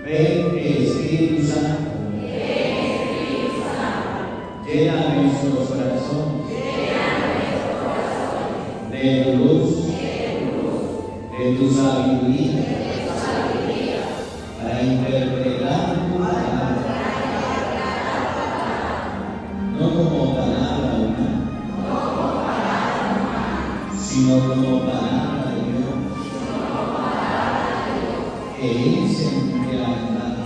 Ven Espíritu Santo. Llena nuestros corazones de tu luz, de tu sabiduría, para interpretar tu palabra, no como palabra humana, sino como palabra de Dios, que es en realidad,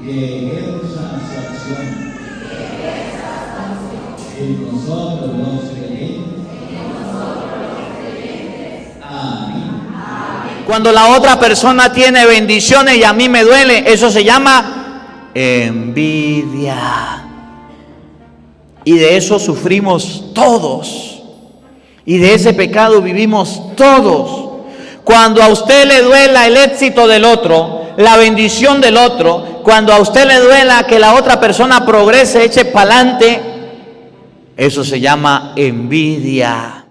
que ejerza su acción en nosotros los creyentes. Amén. Cuando la otra persona tiene bendiciones y a mí me duele, eso se llama envidia. Y de eso sufrimos todos. Y de ese pecado vivimos todos. Cuando a usted le duela el éxito del otro, la bendición del otro, cuando a usted le duela que la otra persona progrese, eche para adelante, eso se llama envidia.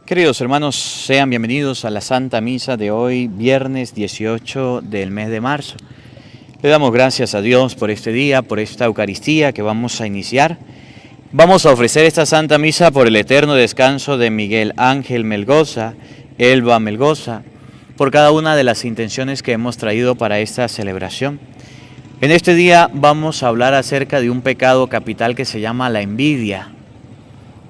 Queridos hermanos, sean bienvenidos a la Santa Misa de hoy, viernes 18 del mes de marzo. Le damos gracias a Dios por este día, por esta Eucaristía que vamos a iniciar. Vamos a ofrecer esta Santa Misa por el eterno descanso de Miguel Ángel Melgoza, Elba Melgoza, por cada una de las intenciones que hemos traído para esta celebración. En este día vamos a hablar acerca de un pecado capital que se llama la envidia.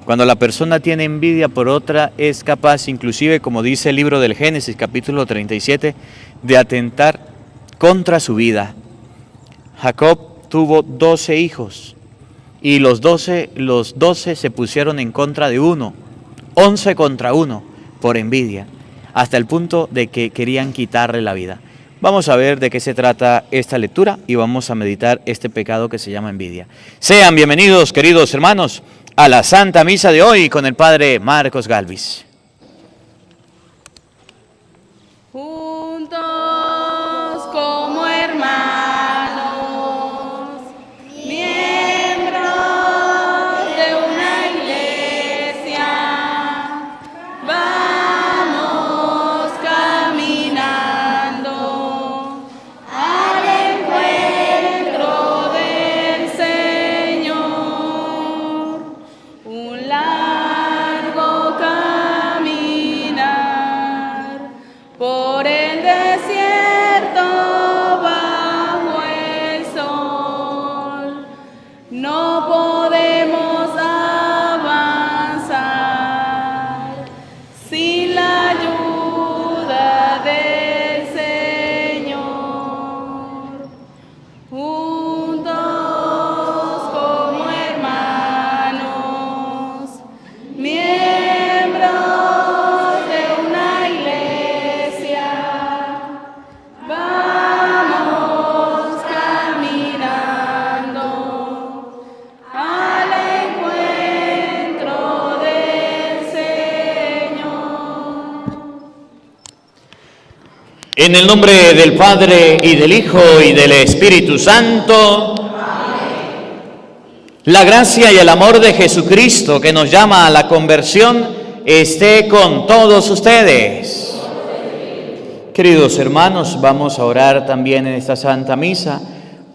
Cuando la persona tiene envidia por otra, es capaz, inclusive, como dice el libro del Génesis, capítulo 37, de atentar contra su vida. Jacob tuvo 12 hijos y los 12 se pusieron en contra de uno, 11 contra uno, por envidia, hasta el punto de que querían quitarle la vida. Vamos a ver de qué se trata esta lectura y vamos a meditar este pecado que se llama envidia. Sean bienvenidos, queridos hermanos, a la Santa Misa de hoy con el Padre Marcos Galvis. Juntos como hermanos, miembros de una iglesia, vamos caminando al encuentro del Señor. Un largo caminar por el desierto bajo el sol. No podemos avanzar sin la ayuda del Señor. Juntos como hermanos, miembros de una iglesia, vamos caminando al encuentro del Señor. En el nombre del Padre, y del Hijo, y del Espíritu Santo. La gracia y el amor de Jesucristo, que nos llama a la conversión, esté con todos ustedes. Queridos hermanos, vamos a orar también en esta Santa Misa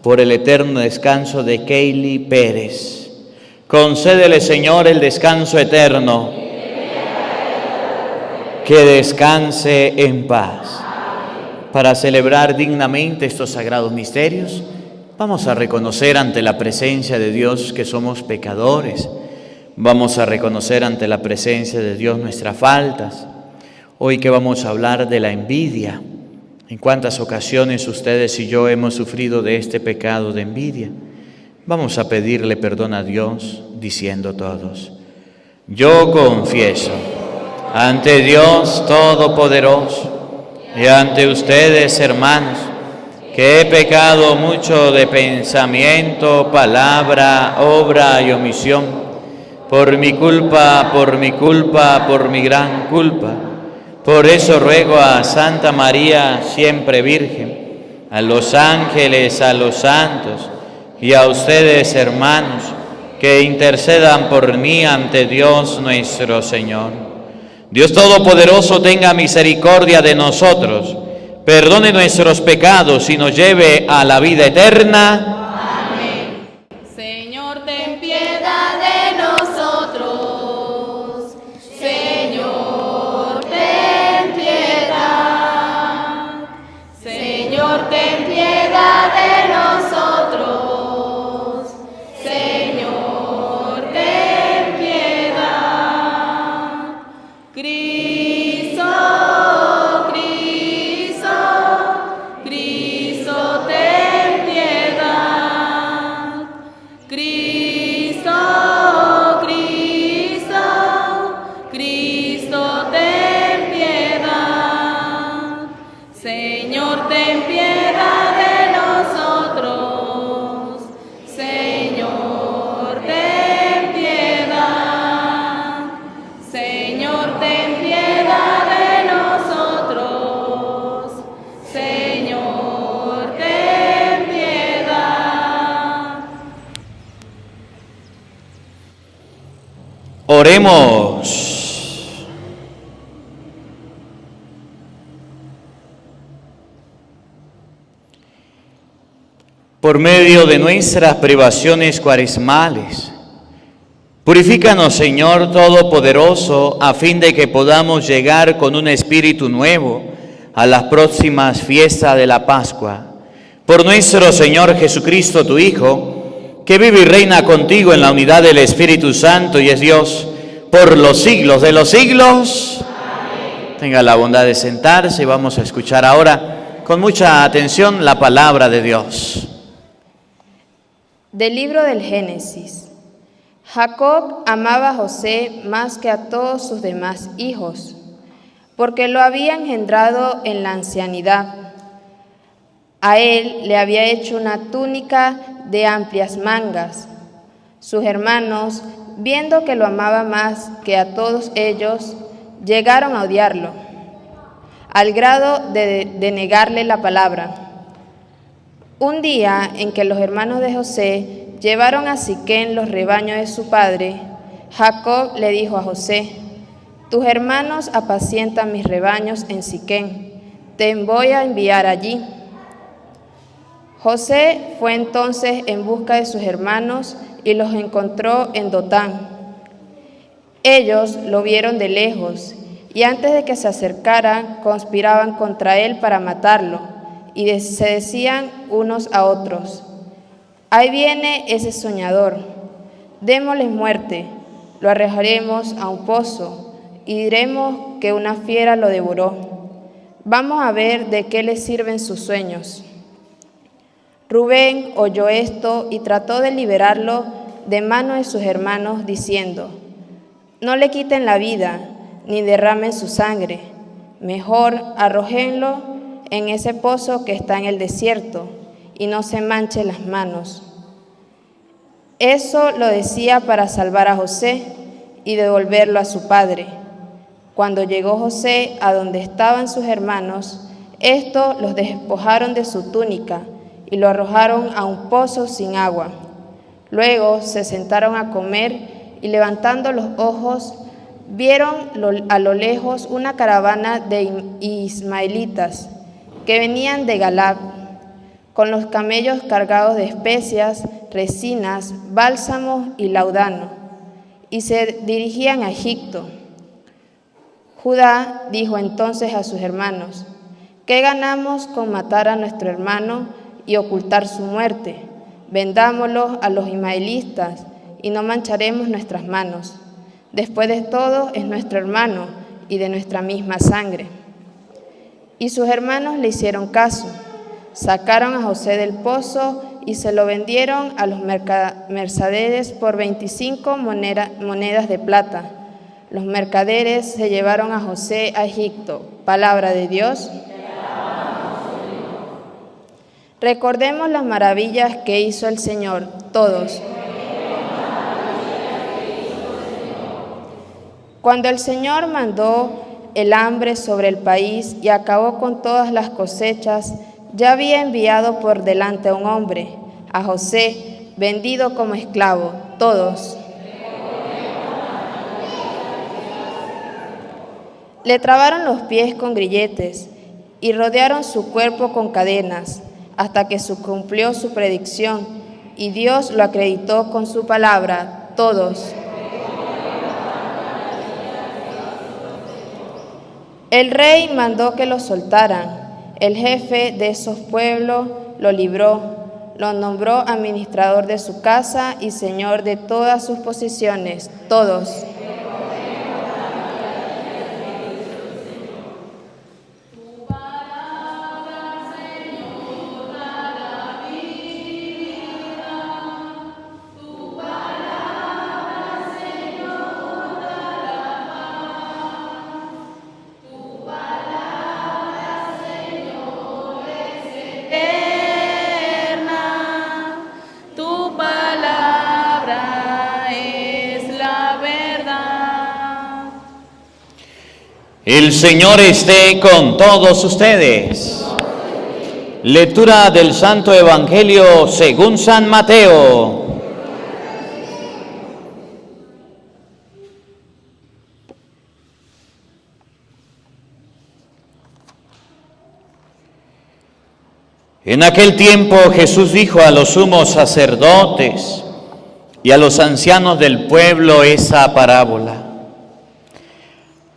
por el eterno descanso de Keili Pérez. Concédele, Señor, el descanso eterno. Que descanse en paz. Para celebrar dignamente estos sagrados misterios, vamos a reconocer ante la presencia de Dios que somos pecadores. Vamos a reconocer ante la presencia de Dios nuestras faltas. Hoy que vamos a hablar de la envidia. ¿En cuántas ocasiones ustedes y yo hemos sufrido de este pecado de envidia? Vamos a pedirle perdón a Dios diciendo todos: yo confieso ante Dios Todopoderoso y ante ustedes, hermanos, que he pecado mucho de pensamiento, palabra, obra y omisión, por mi culpa, por mi gran culpa. Por eso ruego a Santa María, siempre Virgen, a los ángeles, a los santos y a ustedes, hermanos, que intercedan por mí ante Dios nuestro Señor. Dios Todopoderoso tenga misericordia de nosotros, perdone nuestros pecados y nos lleve a la vida eterna. Señor, ten piedad de nosotros. Señor, ten piedad. Señor, ten piedad de nosotros. Señor, ten piedad. Cristo, Cristo, Cristo, ten piedad. Cristo, Cristo, Cristo, ten piedad. Señor, ten piedad de nosotros. Señor, ten piedad. Señor, ten piedad de nosotros. Señor, ten piedad. Oremos. Por medio de nuestras privaciones cuaresmales, purifícanos, Señor Todopoderoso, a fin de que podamos llegar con un espíritu nuevo a las próximas fiestas de la Pascua. Por nuestro Señor Jesucristo, tu Hijo, que vive y reina contigo en la unidad del Espíritu Santo y es Dios por los siglos de los siglos. Amén. Tenga la bondad de sentarse y vamos a escuchar ahora con mucha atención la palabra de Dios. Del libro del Génesis. Jacob amaba a José más que a todos sus demás hijos, porque lo había engendrado en la ancianidad. A él le había hecho una túnica de amplias mangas. Sus hermanos, viendo que lo amaba más que a todos ellos, llegaron a odiarlo, al grado de negarle la palabra. Un día en que los hermanos de José llevaron a Siquén los rebaños de su padre, Jacob le dijo a José: tus hermanos apacientan mis rebaños en Siquén, te voy a enviar allí. José fue entonces en busca de sus hermanos y los encontró en Dotán. Ellos lo vieron de lejos y antes de que se acercaran conspiraban contra él para matarlo. Y se decían unos a otros: ahí viene ese soñador, démosle muerte, lo arrojaremos a un pozo y diremos que una fiera lo devoró. Vamos a ver de qué le sirven sus sueños. Rubén oyó esto y trató de liberarlo de mano de sus hermanos, diciendo: no le quiten la vida, ni derramen su sangre, mejor arrójenlo en ese pozo que está en el desierto, y no se manche las manos. Eso lo decía para salvar a José y devolverlo a su padre. Cuando llegó José a donde estaban sus hermanos, estos los despojaron de su túnica y lo arrojaron a un pozo sin agua. Luego se sentaron a comer y levantando los ojos, vieron a lo lejos una caravana de ismaelitas que venían de Galad, con los camellos cargados de especias, resinas, bálsamos y laudano, y se dirigían a Egipto. Judá dijo entonces a sus hermanos: ¿qué ganamos con matar a nuestro hermano y ocultar su muerte? Vendámoslo a los ismaelitas y no mancharemos nuestras manos. Después de todo es nuestro hermano y de nuestra misma sangre. Y sus hermanos le hicieron caso, sacaron a José del pozo y se lo vendieron a los mercaderes por 25 monedas de plata. Los mercaderes se llevaron a José a Egipto. Palabra de Dios. Recordemos las maravillas que hizo el Señor, todos. Cuando el Señor mandó el hambre sobre el país y acabó con todas las cosechas, ya había enviado por delante a un hombre, a José, vendido como esclavo, todos. Le trabaron los pies con grilletes y rodearon su cuerpo con cadenas, hasta que se cumplió su predicción, y Dios lo acreditó con su palabra. Todos. El rey mandó que lo soltaran. El jefe de esos pueblos lo libró, lo nombró administrador de su casa y señor de todas sus posesiones. Todos. Tu palabra es la verdad. El Señor esté con todos ustedes. Lectura del Santo Evangelio según San Mateo. En aquel tiempo Jesús dijo a los sumos sacerdotes y a los ancianos del pueblo esa parábola.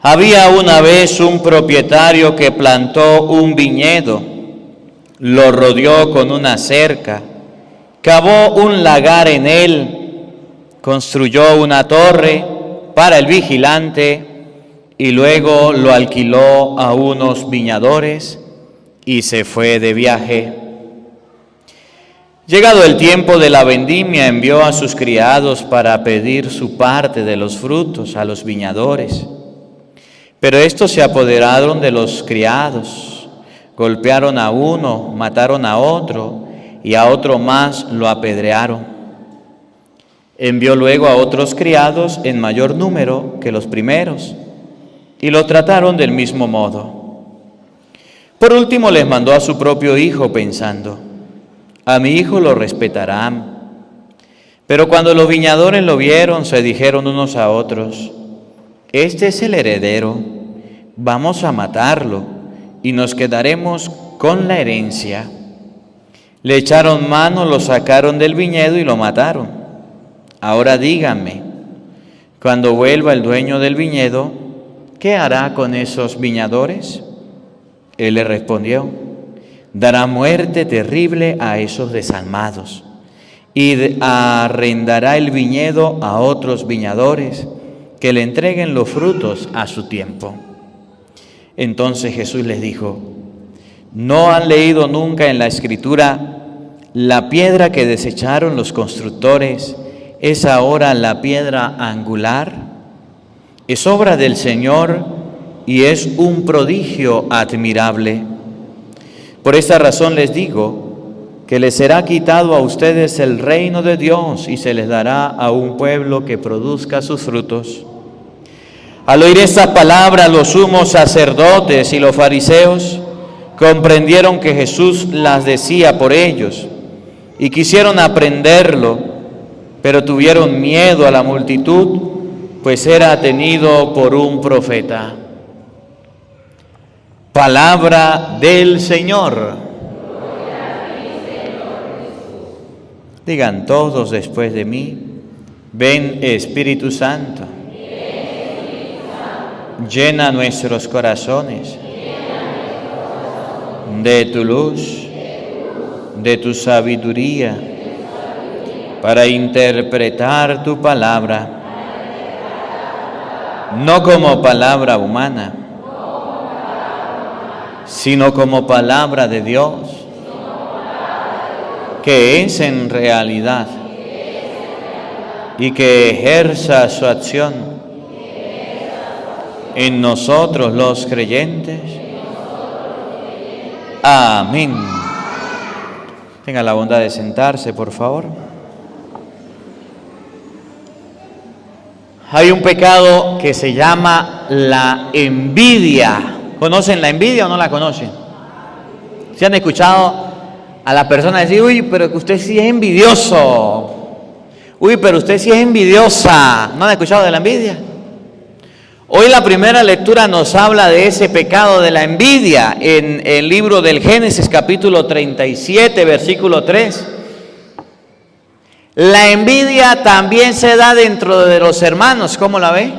Había una vez un propietario que plantó un viñedo, lo rodeó con una cerca, cavó un lagar en él, construyó una torre para el vigilante y luego lo alquiló a unos viñadores y se fue de viaje. Llegado el tiempo de la vendimia, envió a sus criados para pedir su parte de los frutos a los viñadores. Pero estos se apoderaron de los criados, golpearon a uno, mataron a otro y a otro más lo apedrearon. Envió luego a otros criados en mayor número que los primeros y lo trataron del mismo modo. Por último les mandó a su propio hijo pensando: a mi hijo lo respetarán. Pero cuando los viñadores lo vieron, se dijeron unos a otros: este es el heredero, vamos a matarlo y nos quedaremos con la herencia. Le echaron mano, lo sacaron del viñedo y lo mataron. Ahora díganme, cuando vuelva el dueño del viñedo, ¿qué hará con esos viñadores? Él le respondió: dará muerte terrible a esos desalmados y arrendará el viñedo a otros viñadores que le entreguen los frutos a su tiempo. Entonces Jesús les dijo: ¿no han leído nunca en la Escritura: la piedra que desecharon los constructores es ahora la piedra angular? Es obra del Señor y es un prodigio admirable. Por esta razón les digo que les será quitado a ustedes el reino de Dios y se les dará a un pueblo que produzca sus frutos. Al oír estas palabras, los sumos sacerdotes y los fariseos comprendieron que Jesús las decía por ellos y quisieron aprenderlo, pero tuvieron miedo a la multitud, pues era tenido por un profeta. Palabra del Señor. Digan todos después de mí: ven Espíritu Santo. Llena nuestros corazones de tu luz, de tu sabiduría, para interpretar tu palabra, no como palabra humana, sino como palabra de Dios, que es en realidad y que ejerza su acción en nosotros los creyentes. Amén. Tenga la bondad de sentarse, por favor. Hay un pecado que se llama la envidia. ¿Conocen la envidia o no la conocen? ¿Se han escuchado a la persona decir: uy, pero que usted sí es envidioso? Uy, pero usted sí es envidiosa. ¿No han escuchado de la envidia? Hoy la primera lectura nos habla de ese pecado de la envidia en el libro del Génesis capítulo 37, versículo 3. La envidia también se da dentro de los hermanos, ¿cómo la ve?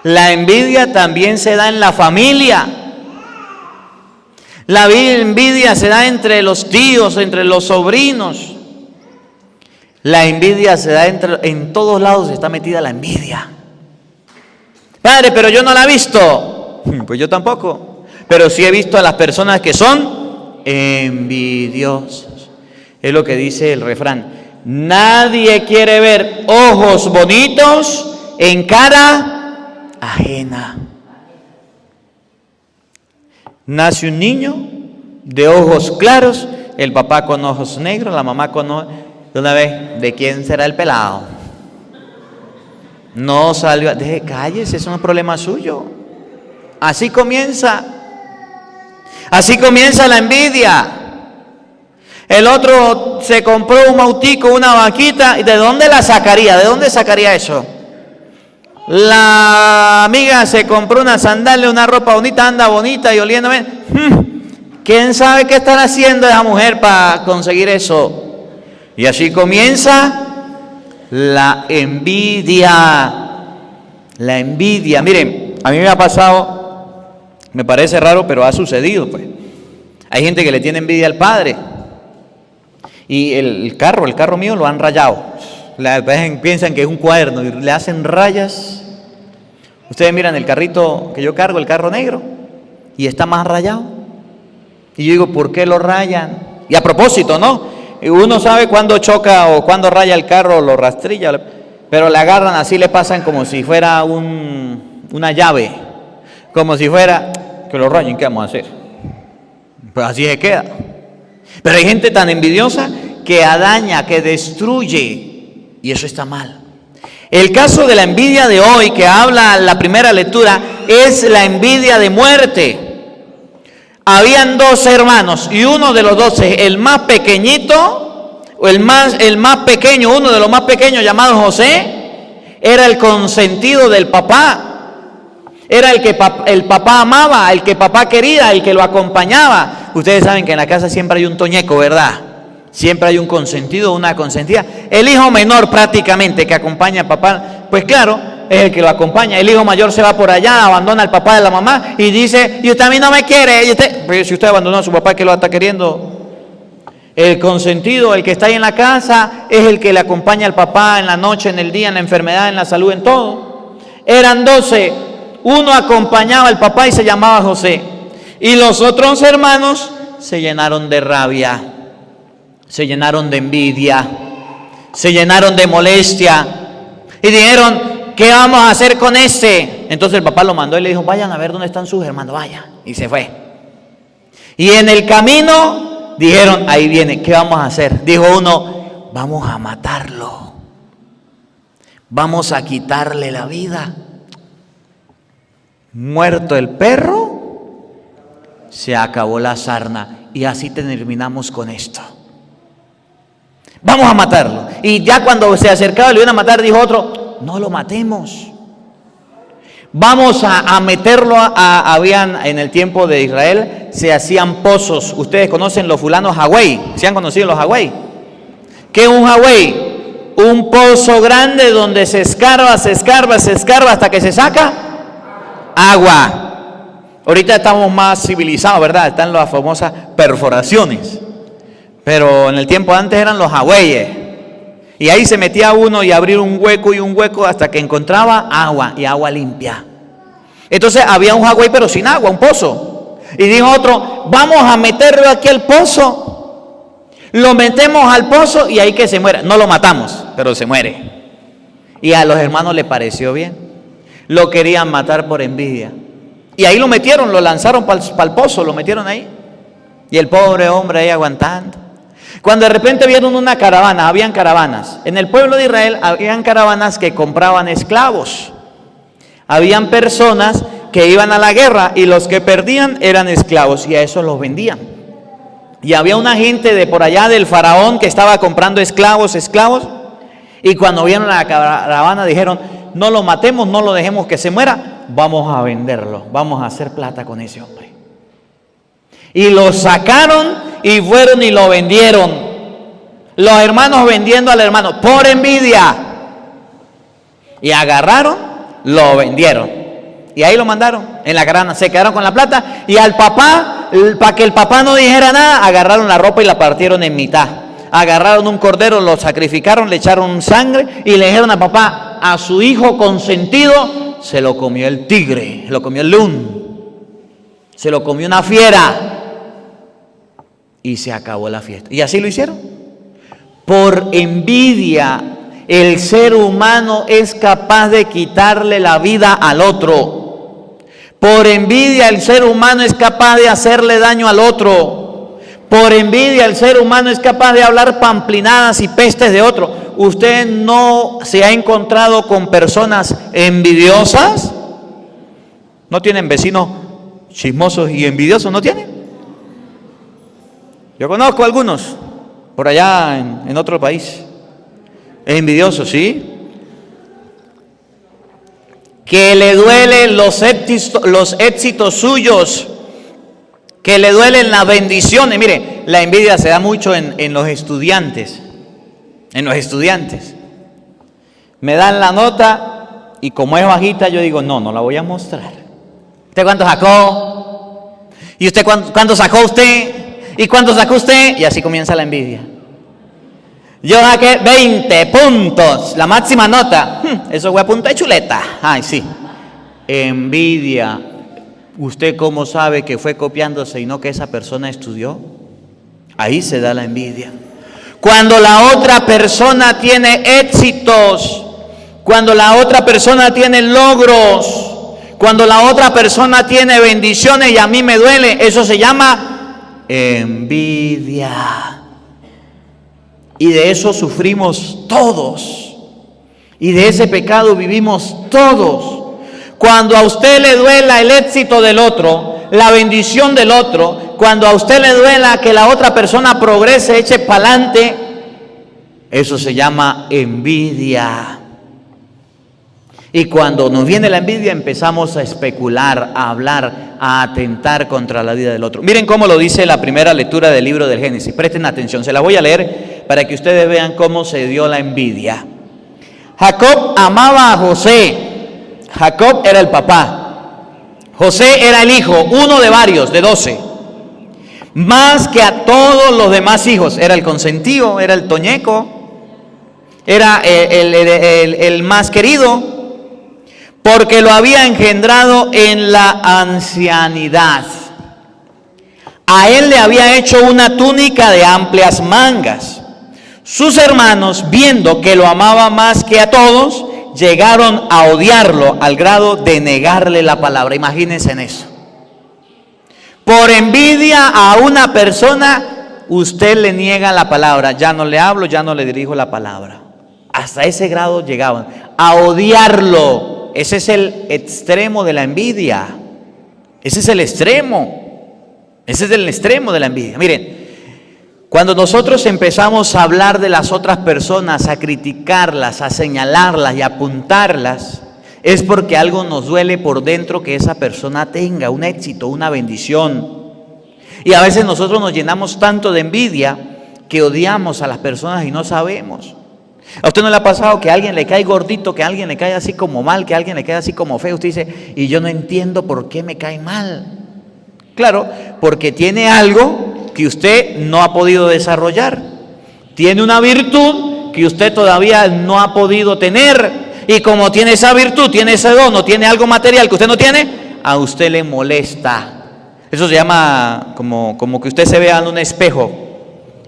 La envidia también se da en la familia. La envidia se da entre los tíos, entre los sobrinos. La envidia se da en todos lados, está metida la envidia. Padre, pero yo no la he visto. Pues yo tampoco. Pero sí he visto a las personas que son envidiosas. Es lo que dice el refrán. Nadie quiere ver ojos bonitos en cara ajena. Nace un niño de ojos claros, el papá con ojos negros, la mamá con ojos... De una vez, ¿de quién será el pelado? No salió, deje, cállese, eso no es problema suyo. Así comienza la envidia. El otro se compró un mautico, una vaquita, ¿y de dónde la sacaría? ¿De dónde sacaría eso? La amiga se compró una sandalia, una ropa bonita, anda bonita y oliéndome. ¿Quién sabe qué estará haciendo esa mujer para conseguir eso? Y así comienza la envidia. La envidia. Miren, a mí me ha pasado, me parece raro, pero ha sucedido, pues. Hay gente que le tiene envidia al padre. Y el carro mío lo han rayado. Piensan que es un cuaderno y le hacen rayas. Ustedes miran el carrito que yo cargo, el carro negro, y está más rayado. Y yo digo, ¿por qué lo rayan? Y a propósito, ¿no? Uno sabe cuándo choca o cuándo raya el carro, lo rastrilla, pero le agarran así, le pasan como si fuera una llave, como si fuera que lo rayen, ¿qué vamos a hacer? Pues así se queda. Pero hay gente tan envidiosa que daña, que destruye, y eso está mal. El caso de la envidia de hoy que habla la primera lectura es la envidia de muerte. Habían dos hermanos y uno de los dos, el más pequeñito, o el más pequeño, uno de los más pequeños llamado José, era el consentido del papá. Era el que el papá amaba, el que papá quería, el que lo acompañaba. Ustedes saben que en la casa siempre hay un toñeco, ¿verdad? Siempre hay un consentido, una consentida. El hijo menor prácticamente que acompaña al papá, pues claro, es el que lo acompaña. El hijo mayor se va por allá, abandona al papá de la mamá y dice, y usted a mí no me quiere. Y usted, pues si usted abandonó a su papá, ¿qué lo está queriendo? El consentido, el que está ahí en la casa, es el que le acompaña al papá en la noche, en el día, en la enfermedad, en la salud, en todo. Eran 12. Uno acompañaba al papá y se llamaba José. Y los otros hermanos se llenaron de rabia, se llenaron de envidia, se llenaron de molestia y dijeron, ¿qué vamos a hacer con este? Entonces el papá lo mandó y le dijo, vayan a ver dónde están sus hermanos, vayan. Y se fue. Y en el camino dijeron, ahí viene, ¿qué vamos a hacer? Dijo uno, vamos a matarlo, vamos a quitarle la vida. Muerto el perro, se acabó la sarna. Y así terminamos con esto. Vamos a matarlo. Y ya cuando se acercaba y lo iban a matar, dijo otro, no lo matemos. Vamos a meterlo habían en el tiempo de Israel, se hacían pozos. Ustedes conocen los fulanos Hawái. ¿Se han conocido los Hawái? ¿Qué es un Hawái? Un pozo grande donde se escarba hasta que se saca agua. Ahorita estamos más civilizados, ¿verdad? Están las famosas perforaciones. Pero en el tiempo antes eran los Hawáiyes. Y ahí se metía uno y abría un hueco hasta que encontraba agua y agua limpia. Entonces había un Hawái pero sin agua, un pozo. Y dijo otro, vamos a meterlo aquí al pozo. Lo metemos al pozo y ahí que se muera. No lo matamos, pero se muere. Y a los hermanos les pareció bien. Lo querían matar por envidia. Y ahí lo metieron, lo lanzaron para el pozo, lo metieron ahí. Y el pobre hombre ahí aguantando. Cuando de repente vieron una caravana, habían caravanas. En el pueblo de Israel habían caravanas que compraban esclavos. Habían personas que iban a la guerra y los que perdían eran esclavos y a eso los vendían. Y había una gente de por allá del faraón que estaba comprando esclavos. Y cuando vieron la caravana dijeron, no lo matemos, no lo dejemos que se muera, vamos a venderlo, vamos a hacer plata con ese hombre. Y lo sacaron y fueron y lo vendieron. Los hermanos vendiendo al hermano por envidia. Y agarraron, lo vendieron. Y ahí lo mandaron en la caravana, se quedaron con la plata. Y al papá, para que el papá no dijera nada, agarraron la ropa y la partieron en mitad. Agarraron un cordero, lo sacrificaron, le echaron sangre y le dijeron a papá, a su hijo consentido, se lo comió el tigre, se lo comió el león, se lo comió una fiera. Y se acabó la fiesta. Y así lo hicieron. Por envidia, el ser humano es capaz de quitarle la vida al otro. Por envidia, el ser humano es capaz de hacerle daño al otro. Por envidia, el ser humano es capaz de hablar pamplinadas y pestes de otro. ¿Usted no se ha encontrado con personas envidiosas? ¿No tienen vecinos chismosos y envidiosos? ¿No tienen? Yo conozco algunos por allá en otro país. Envidiosos, ¿sí? Que le duelen los éxitos suyos, que le duelen las bendiciones. Mire, la envidia se da mucho en los estudiantes. En los estudiantes. Me dan la nota y como es bajita, yo digo, no la voy a mostrar. ¿Usted cuánto sacó? ¿Y usted cuánto sacó usted? ¿Y cuánto sacó usted? Y así comienza la envidia. Yo saqué 20 puntos, la máxima nota. Eso fue a punta de chuleta. Ay, sí. Envidia. ¿Usted cómo sabe que fue copiándose y no que esa persona estudió? Ahí se da la envidia. Cuando la otra persona tiene éxitos, cuando la otra persona tiene logros, cuando la otra persona tiene bendiciones y a mí me duele, eso se llama envidia. Y de eso sufrimos todos. Y de ese pecado vivimos todos. Cuando a usted le duela el éxito del otro, la bendición del otro, cuando a usted le duela que la otra persona progrese, eche para adelante, eso se llama envidia. Y cuando nos viene la envidia empezamos a especular, a hablar, a atentar contra la vida del otro. Miren cómo lo dice la primera lectura del libro del Génesis. Presten atención, se la voy a leer para que ustedes vean cómo se dio la envidia. Jacob amaba a José. Jacob era el papá. José era el hijo, uno de varios, de 12. Más que a todos los demás hijos. Era el consentido, era el toñeco, era el más querido, porque lo había engendrado en la ancianidad. A él le había hecho una túnica de amplias mangas. Sus hermanos, viendo que lo amaba más que a todos, llegaron a odiarlo al grado de negarle la palabra. Imagínense en eso. Por envidia a una persona, usted le niega la palabra. Ya no le hablo, ya no le dirijo la palabra. Hasta ese grado llegaban a odiarlo. Ese es el extremo de la envidia. Ese es el extremo. Ese es el extremo de la envidia. Miren, cuando nosotros empezamos a hablar de las otras personas, a criticarlas, a señalarlas y a apuntarlas, es porque algo nos duele por dentro que esa persona tenga un éxito, una bendición. Y a veces nosotros nos llenamos tanto de envidia que odiamos a las personas y no sabemos. ¿A usted no le ha pasado que a alguien le cae gordito, que a alguien le cae así como mal, que a alguien le cae así como feo? Usted dice, y yo no entiendo por qué me cae mal. Claro, porque tiene algo que usted no ha podido desarrollar. Tiene una virtud que usted todavía no ha podido tener. Y como tiene esa virtud, tiene ese don, o tiene algo material que usted no tiene, a usted le molesta. Eso se llama como que usted se vea en un espejo.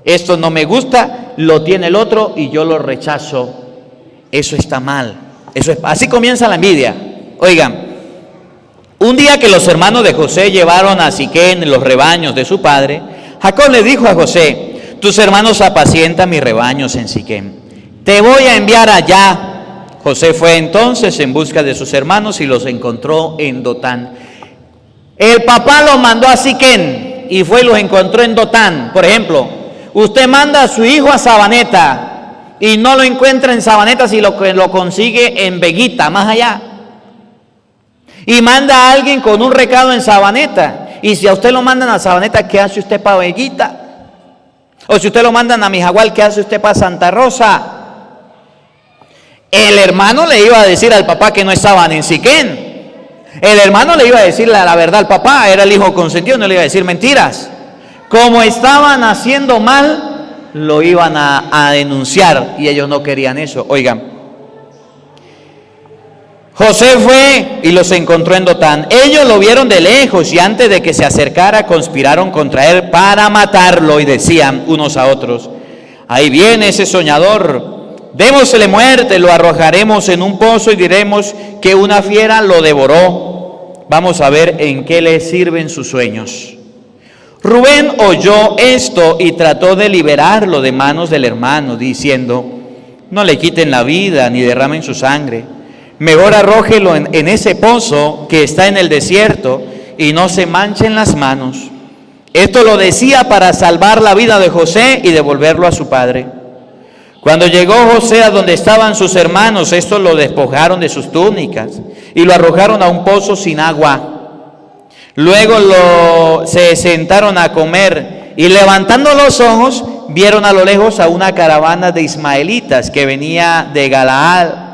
Esto no me gusta, lo tiene el otro y yo lo rechazo. Eso está mal. Así comienza la envidia. Oigan, un día que los hermanos de José llevaron a Siquén los rebaños de su padre, Jacob le dijo a José, tus hermanos apacientan mis rebaños en Siquén. Te voy a enviar allá. José fue entonces en busca de sus hermanos y los encontró en Dotán. El papá los mandó a Siquén y fue y los encontró en Dotán. Por ejemplo, usted manda a su hijo a Sabaneta y no lo encuentra en Sabaneta, sino que lo consigue en Veguita, más allá. Y manda a alguien con un recado en Sabaneta. Y si a usted lo mandan a Sabaneta, ¿qué hace usted para Veguita? O si usted lo mandan a Mijagual, ¿qué hace usted para Santa Rosa? El hermano le iba a decir al papá que no estaban en Siquén. El hermano le iba a decir la verdad al papá, era el hijo consentido, no le iba a decir mentiras. Como estaban haciendo mal, lo iban a denunciar y ellos no querían eso. Oigan, José fue y los encontró en Dotán. Ellos lo vieron de lejos y antes de que se acercara conspiraron contra él para matarlo y decían unos a otros: ahí viene ese soñador, démosle muerte, lo arrojaremos en un pozo y diremos que una fiera lo devoró. Vamos a ver en qué le sirven sus sueños. Rubén oyó esto y trató de liberarlo de manos del hermano, diciendo: no le quiten la vida ni derramen su sangre. Mejor arrójelo en ese pozo que está en el desierto y no se manchen las manos. Esto lo decía para salvar la vida de José y devolverlo a su padre. Cuando llegó José a donde estaban sus hermanos, estos lo despojaron de sus túnicas y lo arrojaron a un pozo sin agua. Luego se sentaron a comer y levantando los ojos vieron a lo lejos a una caravana de ismaelitas que venía de Galaad,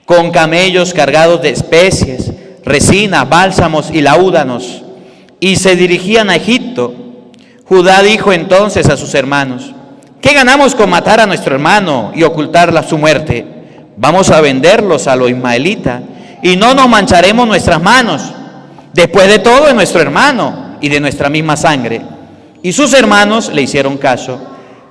con camellos cargados de especies, resina, bálsamos y laúdanos, y se dirigían a Egipto. Judá dijo entonces a sus hermanos: ¿qué ganamos con matar a nuestro hermano y ocultar su muerte? Vamos a venderlos a los ismaelitas y no nos mancharemos nuestras manos. Después de todo es nuestro hermano y de nuestra misma sangre. Y sus hermanos le hicieron caso.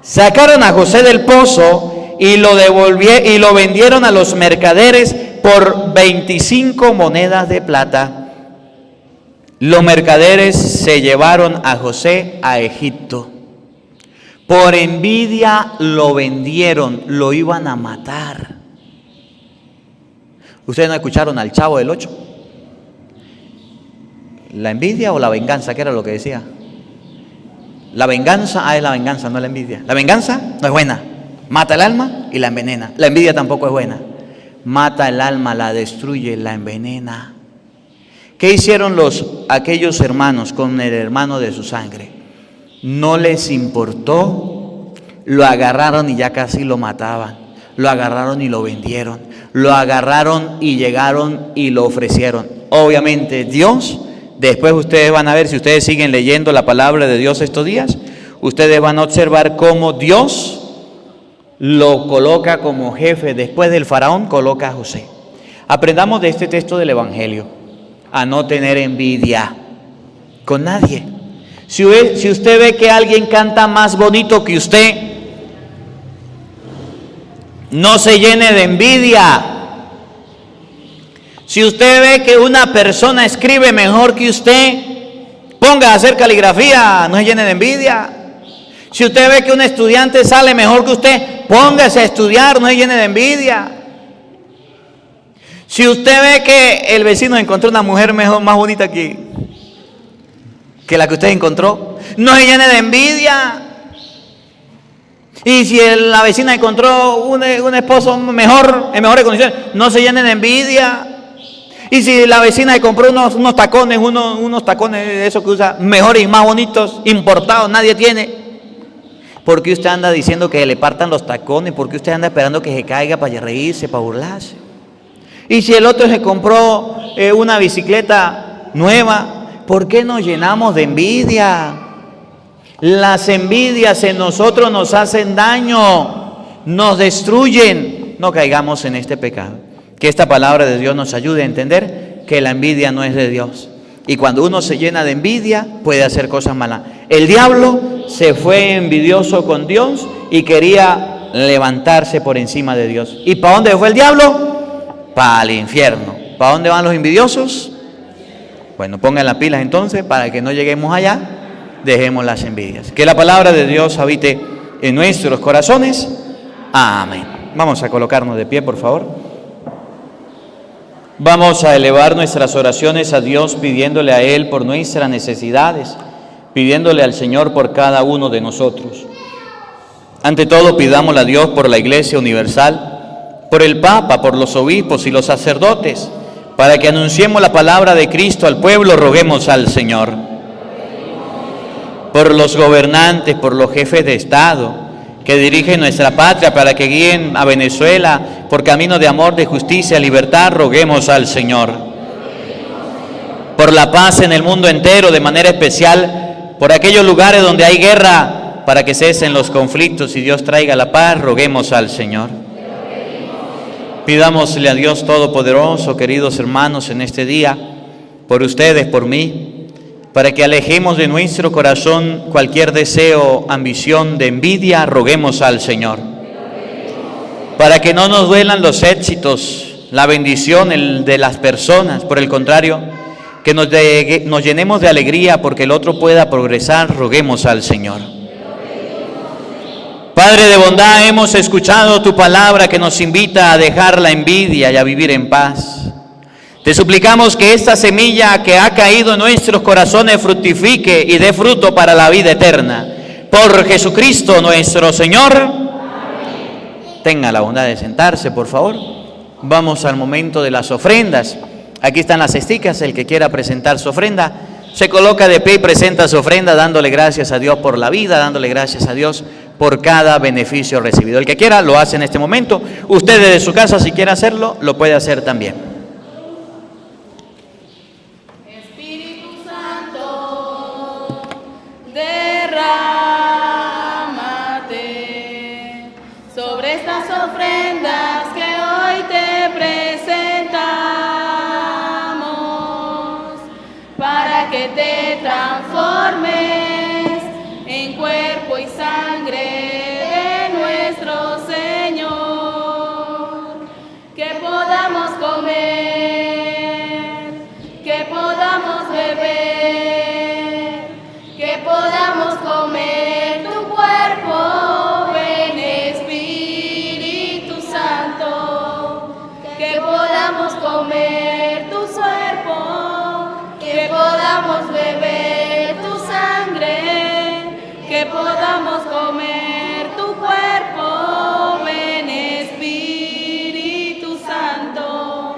Sacaron a José del pozo y lo vendieron a los mercaderes por 25 monedas de plata. Los mercaderes se llevaron a José a Egipto. Por envidia lo vendieron, lo iban a matar. ¿Ustedes no escucharon al Chavo del 8? ¿La envidia o la venganza? ¿Qué era lo que decía? La venganza, es la venganza, no la envidia. La venganza no es buena. Mata el alma y la envenena. La envidia tampoco es buena. Mata el alma, la destruye, la envenena. ¿Qué hicieron aquellos hermanos con el hermano de su sangre? No les importó. Lo agarraron y ya casi lo mataban. Lo agarraron y lo vendieron. Lo agarraron y llegaron y lo ofrecieron. Obviamente Dios, después ustedes van a ver, si ustedes siguen leyendo la palabra de Dios estos días, ustedes van a observar cómo Dios lo coloca como jefe. Después del faraón coloca a José. Aprendamos de este texto del Evangelio a no tener envidia con nadie. Si usted ve que alguien canta más bonito que usted, no se llene de envidia. Si usted ve que una persona escribe mejor que usted, ponga a hacer caligrafía, no se llene de envidia. Si usted ve que un estudiante sale mejor que usted, póngase a estudiar, no se llene de envidia. Si usted ve que el vecino encontró una mujer mejor, más bonita que la que usted encontró, no se llene de envidia. Y si la vecina encontró un esposo mejor, en mejores condiciones, no se llene de envidia. Y si la vecina le compró unos tacones, unos tacones de esos que usa, mejores y más bonitos, importados, nadie tiene. ¿Por qué usted anda diciendo que le partan los tacones? ¿Por qué usted anda esperando que se caiga para reírse, para burlarse? Y si el otro se compró una bicicleta nueva, ¿por qué nos llenamos de envidia? Las envidias en nosotros nos hacen daño, nos destruyen. No caigamos en este pecado. Que esta palabra de Dios nos ayude a entender que la envidia no es de Dios. Y cuando uno se llena de envidia, puede hacer cosas malas. El diablo se fue envidioso con Dios y quería levantarse por encima de Dios. ¿Y para dónde fue el diablo? Para el infierno. ¿Para dónde van los envidiosos? Bueno, pongan las pilas entonces para que no lleguemos allá. Dejemos las envidias. Que la palabra de Dios habite en nuestros corazones. Amén. Vamos a colocarnos de pie, por favor. Vamos a elevar nuestras oraciones a Dios, pidiéndole a Él por nuestras necesidades, pidiéndole al Señor por cada uno de nosotros. Ante todo, pidámosle a Dios por la Iglesia Universal, por el Papa, por los obispos y los sacerdotes, para que anunciemos la palabra de Cristo al pueblo. Roguemos al Señor. Por los gobernantes, por los jefes de Estado que dirigen nuestra patria, para que guíen a Venezuela por camino de amor, de justicia, libertad, roguemos al Señor. Por la paz en el mundo entero, de manera especial, por aquellos lugares donde hay guerra, para que cesen los conflictos y Dios traiga la paz, roguemos al Señor. Pidámosle a Dios Todopoderoso, queridos hermanos, en este día, por ustedes, por mí, para que alejemos de nuestro corazón cualquier deseo, ambición de envidia, roguemos al Señor. Para que no nos duelan los éxitos, la bendición de las personas, por el contrario, que nos llenemos de alegría porque el otro pueda progresar, roguemos al Señor. Padre de bondad, hemos escuchado tu palabra que nos invita a dejar la envidia y a vivir en paz. Te suplicamos que esta semilla que ha caído en nuestros corazones fructifique y dé fruto para la vida eterna. Por Jesucristo nuestro Señor. Amén. Tenga la bondad de sentarse, por favor. Vamos al momento de las ofrendas. Aquí están las cesticas. El que quiera presentar su ofrenda, se coloca de pie y presenta su ofrenda, dándole gracias a Dios por la vida, dándole gracias a Dios por cada beneficio recibido. El que quiera lo hace en este momento. Usted desde su casa, si quiere hacerlo, lo puede hacer también. Sobre estas ofrendas que hoy te presentamos, para que te transformes en cuerpo y sangre de nuestro Señor, que podamos comer, que podamos beber, que podamos comer tu cuerpo. Comer tu cuerpo, que podamos beber tu sangre, que podamos comer tu cuerpo, ven Espíritu Santo.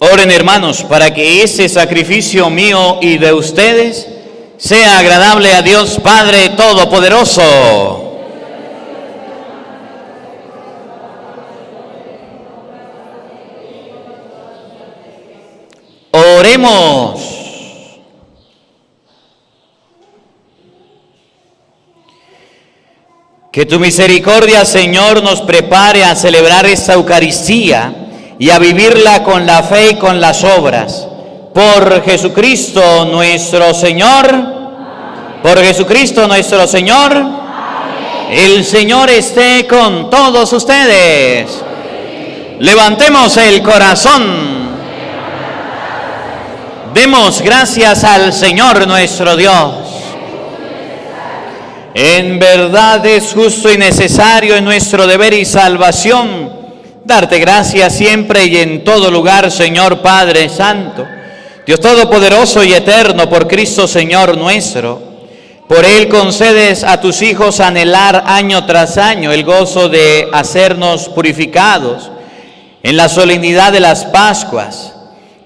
Oren, hermanos, para que ese sacrificio mío y de ustedes sea agradable a Dios Padre Todopoderoso. Oremos. Que tu misericordia, Señor, nos prepare a celebrar esta Eucaristía y a vivirla con la fe y con las obras. Por Jesucristo nuestro Señor. Amén. Por Jesucristo nuestro Señor. Amén. El Señor esté con todos ustedes. Amén. Levantemos el corazón. Demos gracias al Señor nuestro Dios. En verdad es justo y necesario en nuestro deber y salvación darte gracias siempre y en todo lugar, Señor Padre Santo, Dios Todopoderoso y Eterno, por Cristo Señor nuestro. Por Él concedes a tus hijos anhelar año tras año el gozo de hacernos purificados en la solemnidad de las Pascuas,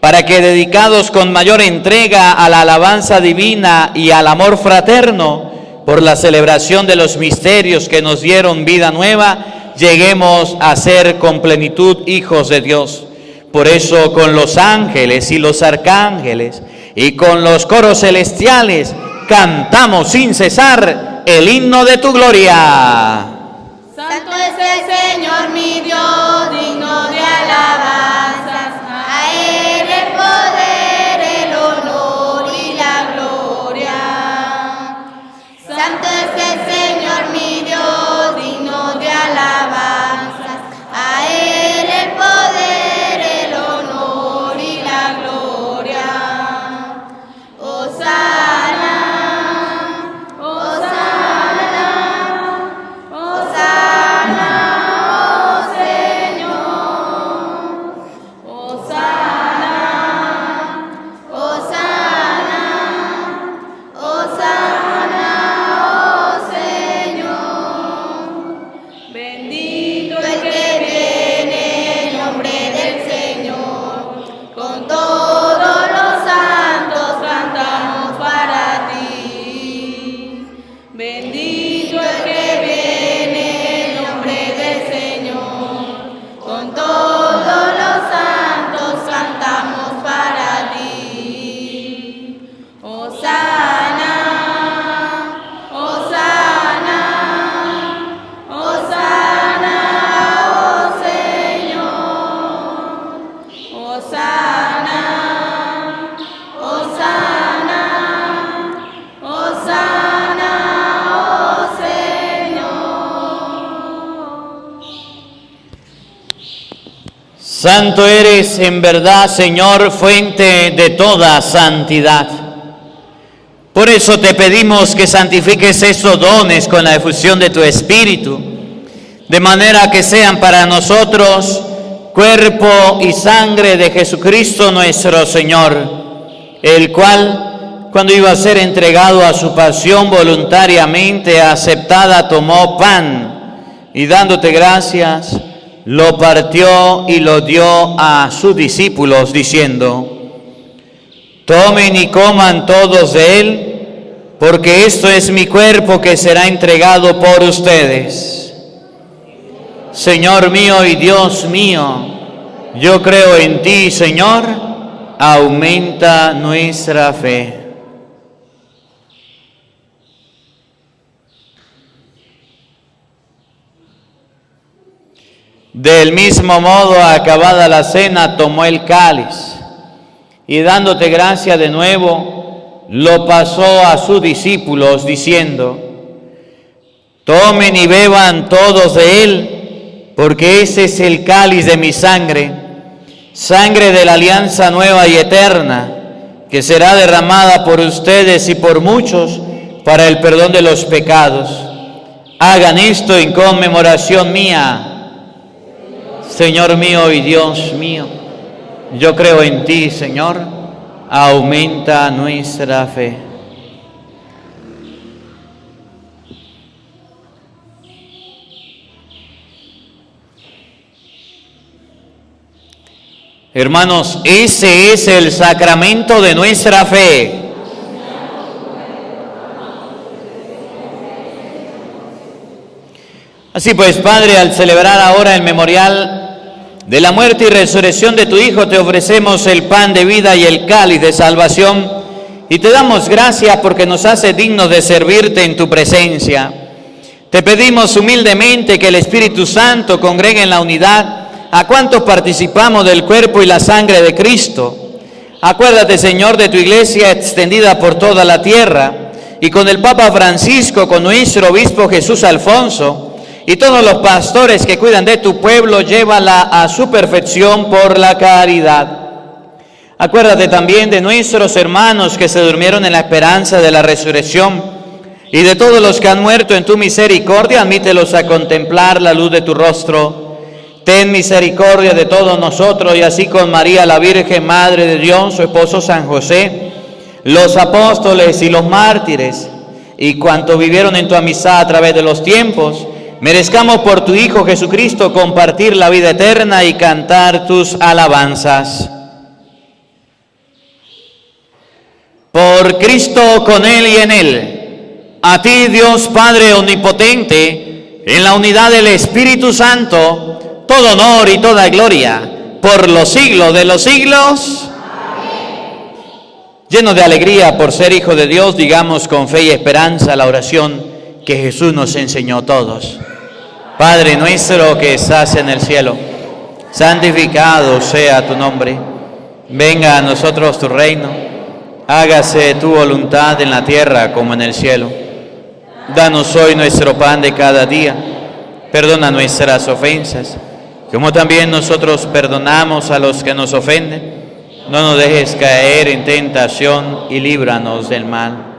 para que, dedicados con mayor entrega a la alabanza divina y al amor fraterno, por la celebración de los misterios que nos dieron vida nueva, lleguemos a ser con plenitud hijos de Dios. Por eso, con los ángeles y los arcángeles y con los coros celestiales, cantamos sin cesar el himno de tu gloria. Santo es el Señor mi Dios, digno de alabanzas. A Él el poder, el honor y la gloria. Santo es el Señor mi Dios, digno de alabanzas. A Él el poder, el honor y la gloria. Hosana, Hosana, Hosana, Hosana. Santo eres en verdad, Señor, fuente de toda santidad. Por eso te pedimos que santifiques estos dones con la efusión de tu Espíritu, de manera que sean para nosotros cuerpo y sangre de Jesucristo nuestro Señor, el cual, cuando iba a ser entregado a su pasión voluntariamente aceptada, tomó pan y dándote gracias, lo partió y lo dio a sus discípulos, diciendo: tomen y coman todos de él, porque esto es mi cuerpo que será entregado por ustedes. Señor mío y Dios mío, yo creo en ti, Señor, aumenta nuestra fe. Del mismo modo, acabada la cena, tomó el cáliz y dándote gracia de nuevo, lo pasó a sus discípulos diciendo: tomen y beban todos de él, porque ese es el cáliz de mi sangre, sangre de la alianza nueva y eterna, que será derramada por ustedes y por muchos para el perdón de los pecados. Hagan esto en conmemoración mía. Señor mío y Dios mío, yo creo en ti, Señor, aumenta nuestra fe. Hermanos, ese es el sacramento de nuestra fe. Así pues, Padre, al celebrar ahora el memorial de la muerte y resurrección de tu Hijo, te ofrecemos el pan de vida y el cáliz de salvación, y te damos gracias porque nos hace dignos de servirte en tu presencia. Te pedimos humildemente que el Espíritu Santo congregue en la unidad a cuantos participamos del cuerpo y la sangre de Cristo. Acuérdate, Señor, de tu iglesia extendida por toda la tierra, y con el Papa Francisco, con nuestro obispo Jesús Alfonso, y todos los pastores que cuidan de tu pueblo, llévala a su perfección por la caridad. Acuérdate también de nuestros hermanos que se durmieron en la esperanza de la resurrección, y de todos los que han muerto en tu misericordia, admítelos a contemplar la luz de tu rostro. Ten misericordia de todos nosotros, y así con María la Virgen, Madre de Dios, su esposo San José, los apóstoles y los mártires, y cuantos vivieron en tu amistad a través de los tiempos, merezcamos por tu Hijo Jesucristo compartir la vida eterna y cantar tus alabanzas. Por Cristo, con Él y en Él, a ti, Dios Padre omnipotente, en la unidad del Espíritu Santo, todo honor y toda gloria, por los siglos de los siglos. Amén. Llenos de alegría por ser hijo de Dios, digamos con fe y esperanza la oración que Jesús nos enseñó a todos. Padre nuestro que estás en el cielo, santificado sea tu nombre. Venga a nosotros tu reino. Hágase tu voluntad en la tierra como en el cielo. Danos hoy nuestro pan de cada día. Perdona nuestras ofensas, como también nosotros perdonamos a los que nos ofenden. No nos dejes caer en tentación y líbranos del mal.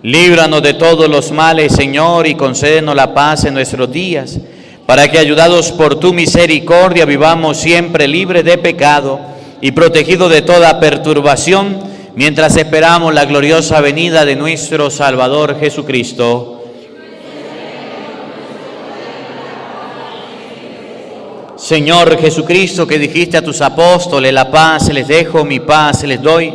Líbranos de todos los males, Señor, y concédenos la paz en nuestros días, para que, ayudados por tu misericordia, vivamos siempre libres de pecado y protegidos de toda perturbación, mientras esperamos la gloriosa venida de nuestro Salvador Jesucristo. Señor Jesucristo, que dijiste a tus apóstoles: la paz les dejo, mi paz les doy.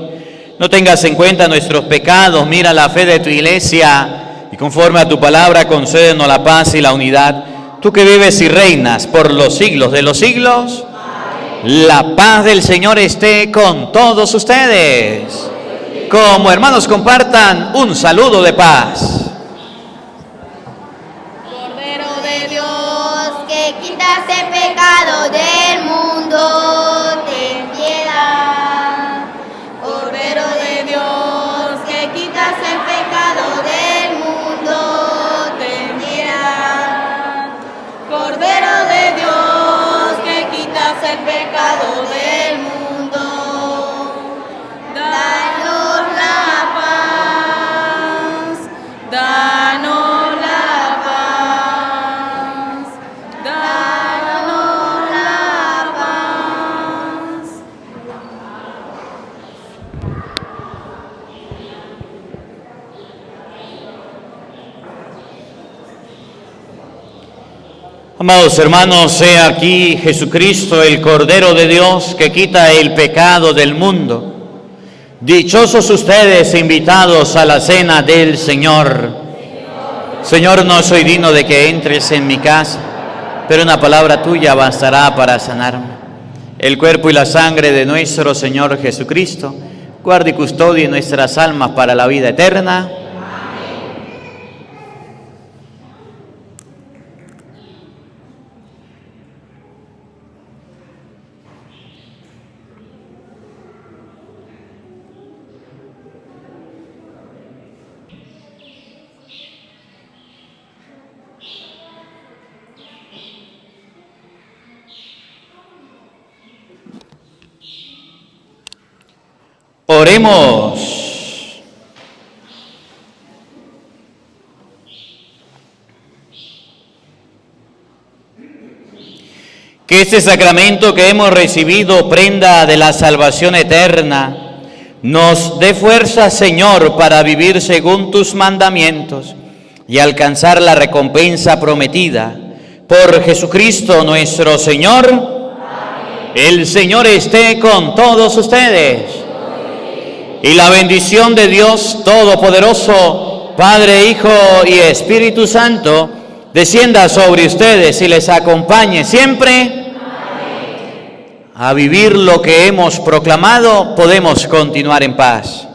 No tengas en cuenta nuestros pecados, mira la fe de tu iglesia y conforme a tu palabra concédenos la paz y la unidad. Tú que vives y reinas por los siglos de los siglos, amén. La paz del Señor esté con todos ustedes. Como hermanos compartan un saludo de paz. Cordero de Dios, que quitas el pecado del mundo, ten piedad. Cordero de Dios, que quitas el pecado del mundo, ten piedad. Cordero de Dios, que quitas el pecado Amados hermanos, he aquí Jesucristo, el Cordero de Dios, que quita el pecado del mundo. Dichosos ustedes, invitados a la cena del Señor. Señor, no soy digno de que entres en mi casa, pero una palabra tuya bastará para sanarme. El cuerpo y la sangre de nuestro Señor Jesucristo guarde y custodie nuestras almas para la vida eterna. Oremos. Que este sacramento que hemos recibido, prenda de la salvación eterna, nos dé fuerza, Señor, para vivir según tus mandamientos y alcanzar la recompensa prometida. Por Jesucristo nuestro Señor. Amén. El Señor esté con todos ustedes. Y la bendición de Dios Todopoderoso, Padre, Hijo y Espíritu Santo, descienda sobre ustedes y les acompañe siempre. Amén. A vivir lo que hemos proclamado, podemos continuar en paz.